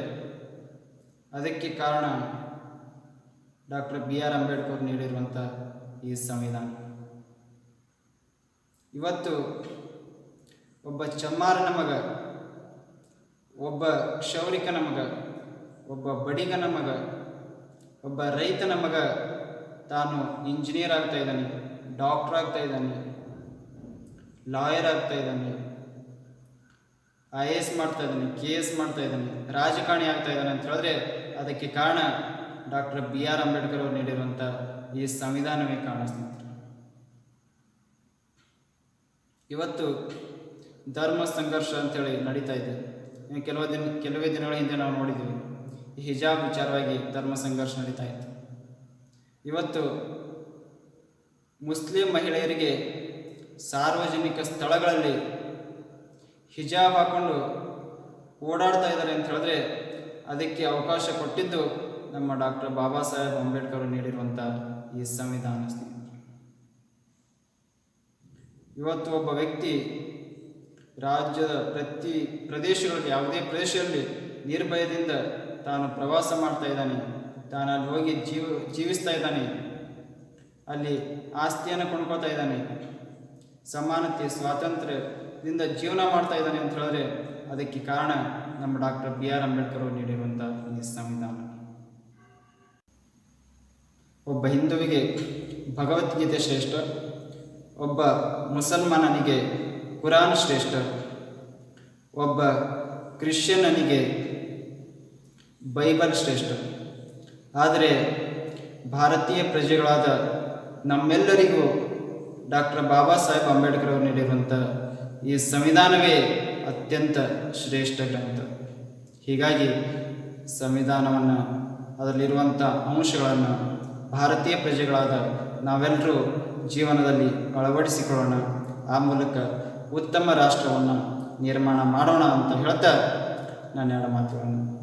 ಅದಕ್ಕೆ ಕಾರಣ ಡಾಕ್ಟರ್ BR ಅಂಬೇಡ್ಕರ್ ನೀಡಿರುವಂಥ ಈ ಸಂವಿಧಾನ. ಇವತ್ತು ಒಬ್ಬ ಚಮ್ಮಾರನ ಮಗ, ಒಬ್ಬ ಕ್ಷೌರಿಕನ ಮಗ, ಒಬ್ಬ ಬಡಿಗನ ಮಗ, ಒಬ್ಬ ರೈತನ ಮಗ ತಾನು ಇಂಜಿನಿಯರ್ ಆಗ್ತಾ ಇದ್ದಾನೆ, ಡಾಕ್ಟರ್ ಆಗ್ತಾ ಇದ್ದಾನೆ, ಲಾಯರ್ ಆಗ್ತಾ ಇದ್ದಾನೆ, IAS ಮಾಡ್ತಾ ಇದ್ದಾನೆ, KS ಮಾಡ್ತಾ ಇದ್ದಾನೆ, ರಾಜಕಾರಣಿ ಆಗ್ತಾ ಇದ್ದಾನೆ ಅಂತ ಹೇಳಿದ್ರೆ ಅದಕ್ಕೆ ಕಾರಣ ಡಾಕ್ಟರ್ BR ಅಂಬೇಡ್ಕರ್ ಅವರು ನೀಡಿರುವಂಥ ಈ ಸಂವಿಧಾನವೇ ಕಾರಣ. ಇವತ್ತು ಧರ್ಮ ಸಂಘರ್ಷ ಅಂತೇಳಿ ನಡೀತಾ ಇದೆ. ಕೆಲವೇ ದಿನಗಳ ಹಿಂದೆ ನಾವು ನೋಡಿದ್ವಿ, ಈ ಹಿಜಾಬ್ ವಿಚಾರವಾಗಿ ಧರ್ಮ ಸಂಘರ್ಷ ನಡೀತಾ ಇತ್ತು. ಇವತ್ತು ಮುಸ್ಲಿಂ ಮಹಿಳೆಯರಿಗೆ ಸಾರ್ವಜನಿಕ ಸ್ಥಳಗಳಲ್ಲಿ ಹಿಜಾಬ್ ಹಾಕ್ಕೊಂಡು ಓಡಾಡ್ತಾ ಇದ್ದಾರೆ ಅಂತ ಹೇಳಿದ್ರೆ ಅದಕ್ಕೆ ಅವಕಾಶ ಕೊಟ್ಟಿದ್ದು ನಮ್ಮ ಡಾಕ್ಟರ್ ಬಾಬಾ ಸಾಹೇಬ್ ಅಂಬೇಡ್ಕರ್ ಅವರು ನೀಡಿರುವಂಥ ಈ ಸಂವಿಧಾನ. ಇವತ್ತು ಒಬ್ಬ ವ್ಯಕ್ತಿ ರಾಜ್ಯದ ಪ್ರತಿ ಪ್ರದೇಶಗಳಲ್ಲಿ, ಯಾವುದೇ ಪ್ರದೇಶದಲ್ಲಿ ನಿರ್ಭಯದಿಂದ ತಾನು ಪ್ರವಾಸ ಮಾಡ್ತಾ ಇದ್ದಾನೆ, ತಾನು ಅಲ್ಲಿ ಹೋಗಿ ಜೀವಿಸ್ತಾ ಇದ್ದಾನೆ, ಅಲ್ಲಿ ಆಸ್ತಿಯನ್ನು ಕೊಂಡ್ಕೊಳ್ತಾ ಇದ್ದಾನೆ, ಸಮಾನತೆ ಸ್ವಾತಂತ್ರ್ಯದಿಂದ ಜೀವನ ಮಾಡ್ತಾ ಇದ್ದಾನೆ ಅಂತ ಹೇಳಿದ್ರೆ ಅದಕ್ಕೆ ಕಾರಣ ನಮ್ಮ ಡಾಕ್ಟರ್ BR ಅಂಬೇಡ್ಕರ್ ಅವರು ನೀಡಿರುವಂಥ ಈ ಸಂವಿಧಾನ. ಒಬ್ಬ ಹಿಂದುವಿಗೆ ಭಗವದ್ಗೀತೆ ಶ್ರೇಷ್ಠ, ಒಬ್ಬ ಮುಸಲ್ಮಾನನಿಗೆ ಕುರಾನ್ ಶ್ರೇಷ್ಠ, ಒಬ್ಬ ಕ್ರಿಶ್ಚಿಯನ್ನನಿಗೆ ಬೈಬಲ್ ಶ್ರೇಷ್ಠ. ಆದರೆ ಭಾರತೀಯ ಪ್ರಜೆಗಳಾದ ನಮ್ಮೆಲ್ಲರಿಗೂ ಡಾಕ್ಟರ್ ಬಾಬಾ ಸಾಹೇಬ್ ಅಂಬೇಡ್ಕರ್ ಅವರು ನೀಡಿರುವಂಥ ಈ ಸಂವಿಧಾನವೇ ಅತ್ಯಂತ ಶ್ರೇಷ್ಠ ಗ್ರಂಥ. ಹೀಗಾಗಿ ಸಂವಿಧಾನವನ್ನು, ಅದರಲ್ಲಿರುವಂಥ ಅಂಶಗಳನ್ನು ಭಾರತೀಯ ಪ್ರಜೆಗಳಾದ ನಾವೆಲ್ಲರೂ ಜೀವನದಲ್ಲಿ ಅಳವಡಿಸಿಕೊಳ್ಳೋಣ. ಆ ಮೂಲಕ ಉತ್ತಮ ರಾಷ್ಟ್ರವನ್ನು ನಿರ್ಮಾಣ ಮಾಡೋಣ ಅಂತ ಹೇಳ್ತಾ ನನ್ನ ಎರಡು ಮಾತುಗಳನ್ನು.